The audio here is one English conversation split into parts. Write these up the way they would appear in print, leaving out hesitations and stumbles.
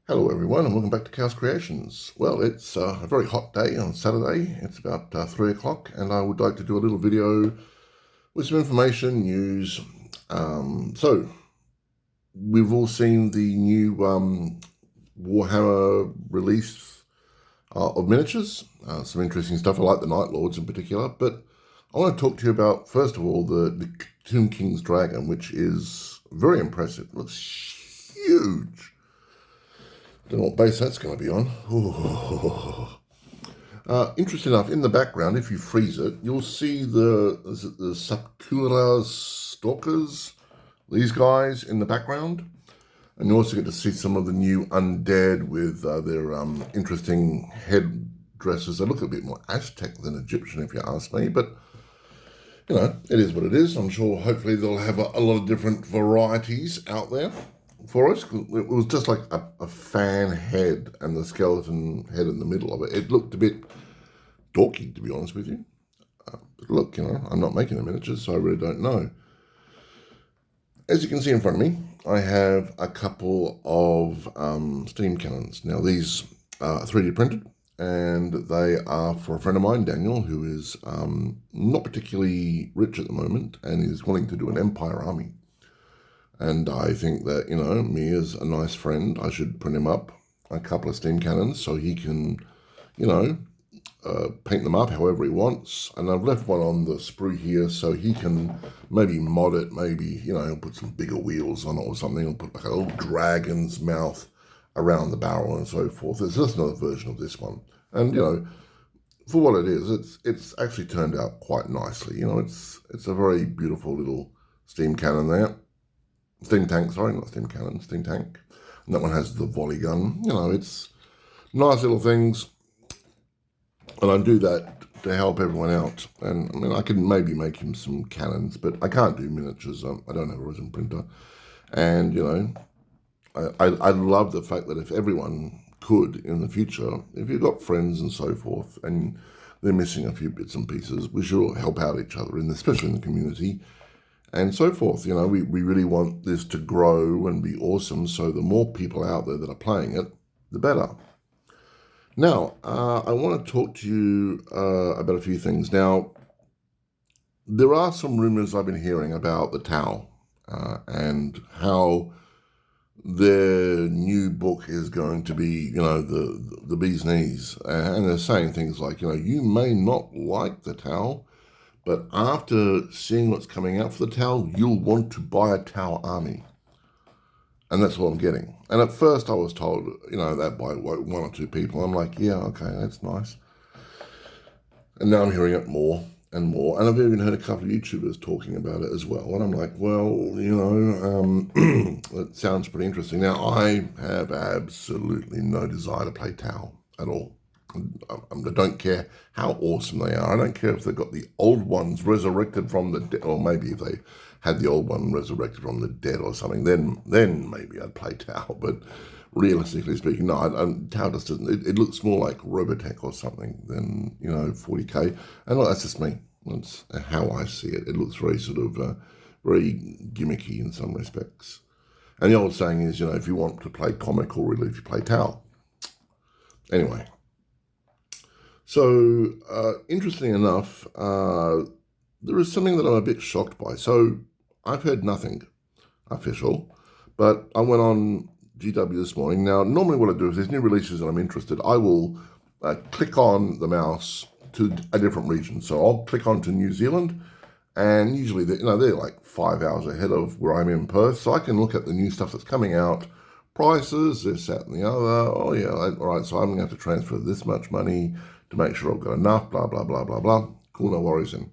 Hello everyone and welcome back to Chaos Creations. Well, it's a very hot day on Saturday. It's about 3 o'clock and I would like to do a little video with some information, news. So, we've all seen the new Warhammer release of miniatures. Some interesting stuff. I like the Night Lords in particular, but I want to talk to you about, first of all, the Tomb King's Dragon, which is very impressive. It looks huge. Don't know what base that's going to be on. Interesting enough, in the background, if you freeze it, you'll see the Sakura Stalkers, these guys in the background. And you also get to see some of the new undead with their interesting head dresses. They look a bit more Aztec than Egyptian, if you ask me, but you know, it is what it is. I'm sure hopefully they'll have a lot of different varieties out there for us. It was just like a fan head and the skeleton head in the middle of it. It looked a bit dorky, to be honest with you. But look, you know, I'm not making the miniatures, so I really don't know. As you can see in front of me, I have a couple of steam cannons. Now, these are 3D printed, and they are for a friend of mine, Daniel, who is not particularly rich at the moment and is wanting to do an Empire army. And I think that, you know, me as a nice friend, I should print him up a couple of steam cannons so he can, you know, paint them up however he wants. And I've left one on the sprue here so he can maybe mod it, maybe, you know, put some bigger wheels on it or something, or put like a little dragon's mouth around the barrel and so forth. It's just another version of this one. And, you know, for what it is, it's actually turned out quite nicely. You know, it's a very beautiful little steam cannon there. Steam tank, sorry, not steam cannon, steam tank. And that one has the volley gun. You know, it's nice little things. And I do that to help everyone out. And I mean, I can maybe make him some cannons, but I can't do miniatures. I don't have a resin printer. And, you know, I love the fact that if everyone could in the future, if you've got friends and so forth, and they're missing a few bits and pieces, we should all help out each other, especially in the community. And so forth. You know, we really want this to grow and be awesome, so the more people out there that are playing it, the better. Now, I want to talk to you about a few things. Now, there are some rumors I've been hearing about the Tau and how their new book is going to be, you know, the bee's knees. And they're saying things like, you know, you may not like the Tau, but after seeing what's coming out for the Tau, you'll want to buy a Tau army. And that's what I'm getting. And at first I was told, you know, that by one or two people. I'm like, yeah, okay, that's nice. And now I'm hearing it more and more. And I've even heard a couple of YouTubers talking about it as well. And I'm like, well, you know, it sounds pretty interesting. Now, I have absolutely no desire to play Tau at all. I don't care how awesome they are. I don't care if they've got the old ones resurrected from the dead, or maybe if they had the old one resurrected from the dead or something, then maybe I'd play Tau. But realistically speaking, no, Tau just doesn't. It looks more like Robotech or something than, you know, 40k. And look, that's just me. That's how I see it. It looks very sort of very gimmicky in some respects. And the old saying is, you know, if you want to play comic or relief, you play Tau. Anyway. So, interesting enough, there is something that I'm a bit shocked by. So, I've heard nothing official, but I went on GW this morning. Now, normally what I do, if there's new releases and I'm interested, I will click on the mouse to a different region. So, I'll click on to New Zealand, and usually, they're like 5 hours ahead of where I'm in Perth, so I can look at the new stuff that's coming out, prices, this, that, and the other. Oh, yeah, all right, so I'm going to have to transfer this much money to make sure I've got enough, blah, blah, blah, blah, blah. Cool, no worries then.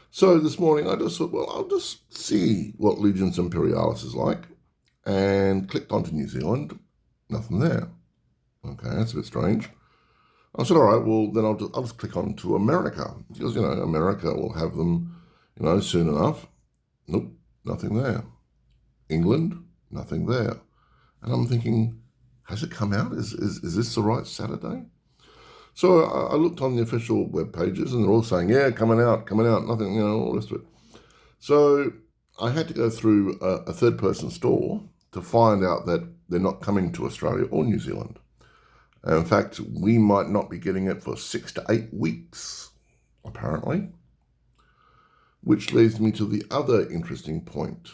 So this morning I just thought, well, I'll just see what Legions Imperialis is like, and clicked onto New Zealand. Nothing there. Okay, that's a bit strange. I said, all right, well, then I'll just click on to America, because, you know, America will have them, you know, soon enough. Nope, nothing there. England, nothing there. And I'm thinking, has it come out? Is this the right Saturday? So I looked on the official web pages, and they're all saying, yeah, coming out, nothing, you know, all the rest of it. So I had to go through a third-person store to find out that they're not coming to Australia or New Zealand. In fact, we might not be getting it for 6 to 8 weeks, apparently. Which leads me to the other interesting point.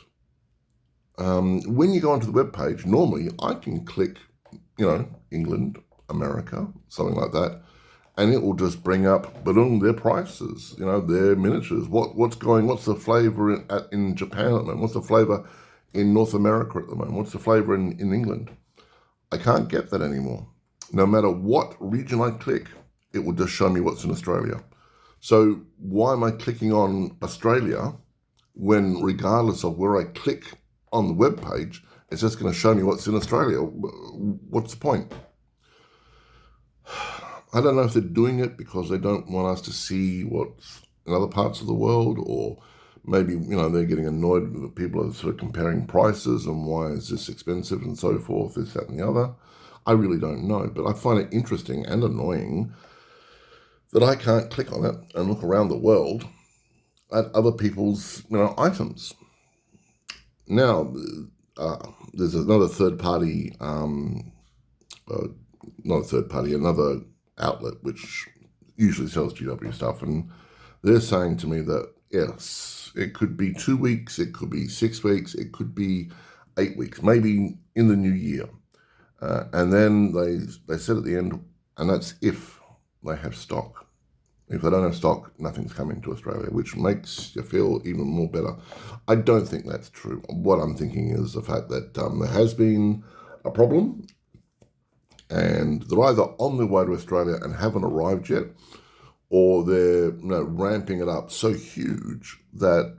When you go onto the webpage, normally I can click, England, America, something like that, and it will just bring up, their prices, their miniatures, what's the flavour in Japan at the moment, what's the flavour in North America at the moment, what's the flavour in England. I can't get that anymore. No matter what region I click, it will just show me what's in Australia. So why am I clicking on Australia when, regardless of where I click on the web page, it's just going to show me what's in Australia? What's the point? I don't know if they're doing it because they don't want us to see what's in other parts of the world, or maybe, they're getting annoyed that people are sort of comparing prices and why is this expensive and so forth, this, that, and the other. I really don't know, but I find it interesting and annoying that I can't click on it and look around the world at other people's, items. Now, there's another third-party, another outlet which usually sells GW stuff, and they're saying to me that, yes, it could be 2 weeks, it could be 6 weeks, it could be 8 weeks, maybe in the new year. And then they said at the end, and that's if they have stock. If they don't have stock, nothing's coming to Australia, which makes you feel even more better. I don't think that's true. What I'm thinking is the fact that there has been a problem, and they're either on their way to Australia and haven't arrived yet, or they're ramping it up so huge that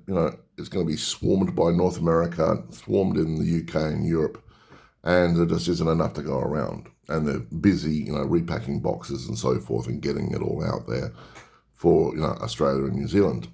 it's going to be swarmed by North America, swarmed in the UK and Europe, and there just isn't enough to go around. And they're busy, repacking boxes and so forth and getting it all out there for, Australia and New Zealand.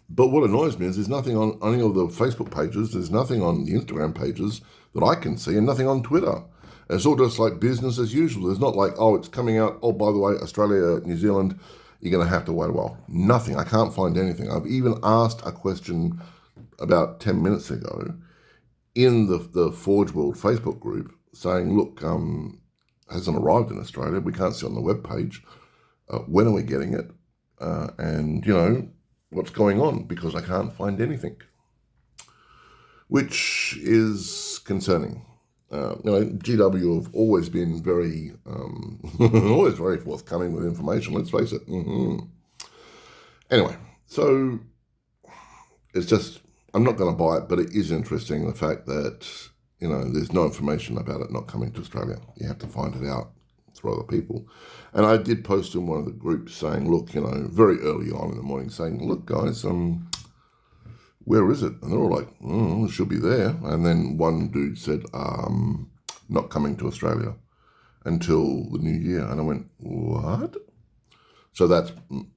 But what annoys me is there's nothing on any of the Facebook pages, there's nothing on the Instagram pages that I can see, and nothing on Twitter. It's all just like business as usual. There's not like, it's coming out, by the way, Australia, New Zealand, you're going to have to wait a while. Nothing. I can't find anything. I've even asked a question about 10 minutes ago in the Forge World Facebook group saying, look, hasn't arrived in Australia. We can't see on the webpage. When are we getting it? And, what's going on? Because I can't find anything, which is concerning. GW have always been very, always very forthcoming with information, let's face it. Anyway, so it's just, I'm not going to buy it, but it is interesting, the fact that, there's no information about it not coming to Australia. You have to find it out through other people. And I did post in one of the groups saying, look, very early on in the morning saying, look, guys, where is it? And they're all like, it should be there. And then one dude said, not coming to Australia until the new year. And I went, what? So that's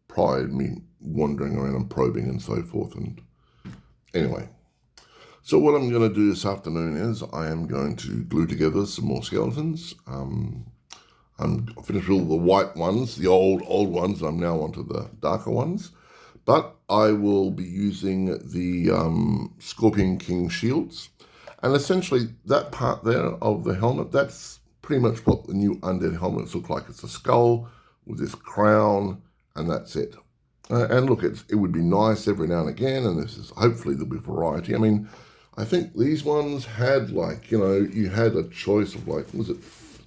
prior me wandering around and probing and so forth. And anyway, so what I'm going to do this afternoon is I am going to glue together some more skeletons. I'm finished with all the white ones, the old ones. I'm now onto the darker ones. But I will be using the Scorpion King shields. And essentially that part there of the helmet, that's pretty much what the new undead helmets look like. It's a skull with this crown, and that's it. And look, it would be nice every now and again, and hopefully there'll be variety. I mean, I think these ones had you had a choice of was it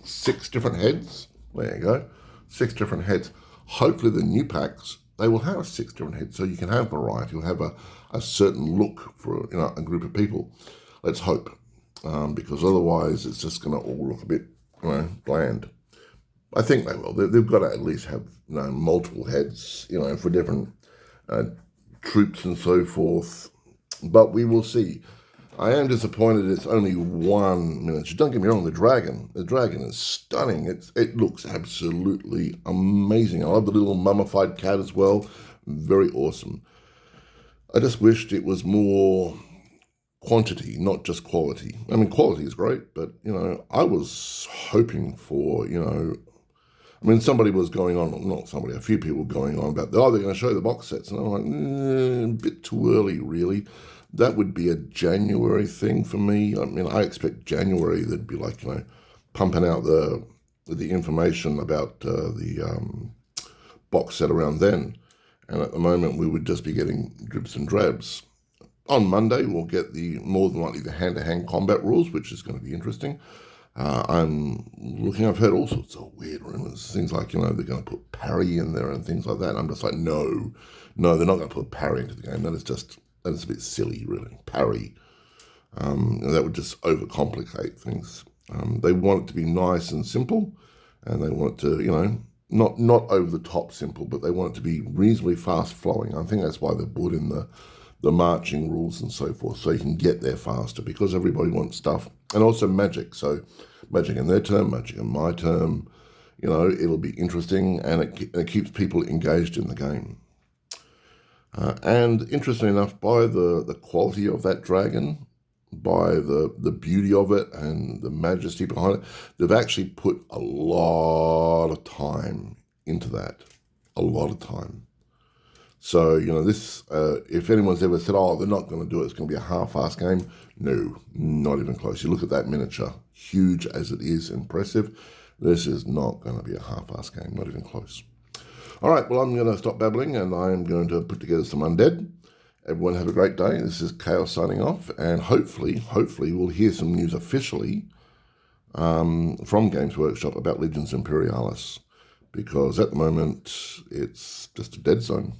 6 different heads? There you go, 6 different heads. Hopefully the new packs, they will have 6 different heads, so you can have variety. You'll have a certain look for a group of people. Let's hope, because otherwise it's just going to all look a bit bland. I think they will. They've got to at least have multiple heads, for different troops and so forth. But we will see. I am disappointed it's only 1 miniature. Don't get me wrong, the dragon is stunning. It looks absolutely amazing. I love the little mummified cat as well. Very awesome. I just wished it was more quantity, not just quality. I mean, quality is great, but, I was hoping for, somebody was going on, not somebody, a few people going on about, they're going to show the box sets. And I'm like, a bit too early, really. That would be a January thing for me. I mean, I expect January there'd be like, pumping out the information about the box set around then. And at the moment, we would just be getting dribs and drabs. On Monday, we'll get more than likely the hand-to-hand combat rules, which is going to be interesting. I've heard all sorts of weird rumors, things like, they're going to put parry in there and things like that. And I'm just like, no, they're not going to put parry into the game. That is a bit silly, really. Parry. That would just overcomplicate things. They want it to be nice and simple, and they want it to, not over the top simple, but they want it to be reasonably fast flowing. I think that's why they put in the marching rules and so forth, so you can get there faster, because everybody wants stuff. And also magic. So magic in their term, magic in my term, it'll be interesting, and it keeps people engaged in the game. And interestingly enough, by the quality of that dragon, by the beauty of it and the majesty behind it, they've actually put a lot of time into that. A lot of time. So, this, if anyone's ever said, they're not going to do it, it's going to be a half-assed game. No, not even close. You look at that miniature, huge as it is, impressive. This is not going to be a half-assed game, not even close. All right, well, I'm going to stop babbling, and I'm going to put together some undead. Everyone have a great day. This is Chaos signing off, and hopefully we'll hear some news officially from Games Workshop about Legions Imperialis, because at the moment it's just a dead zone.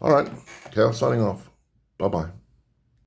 All right, Chaos signing off. Bye-bye.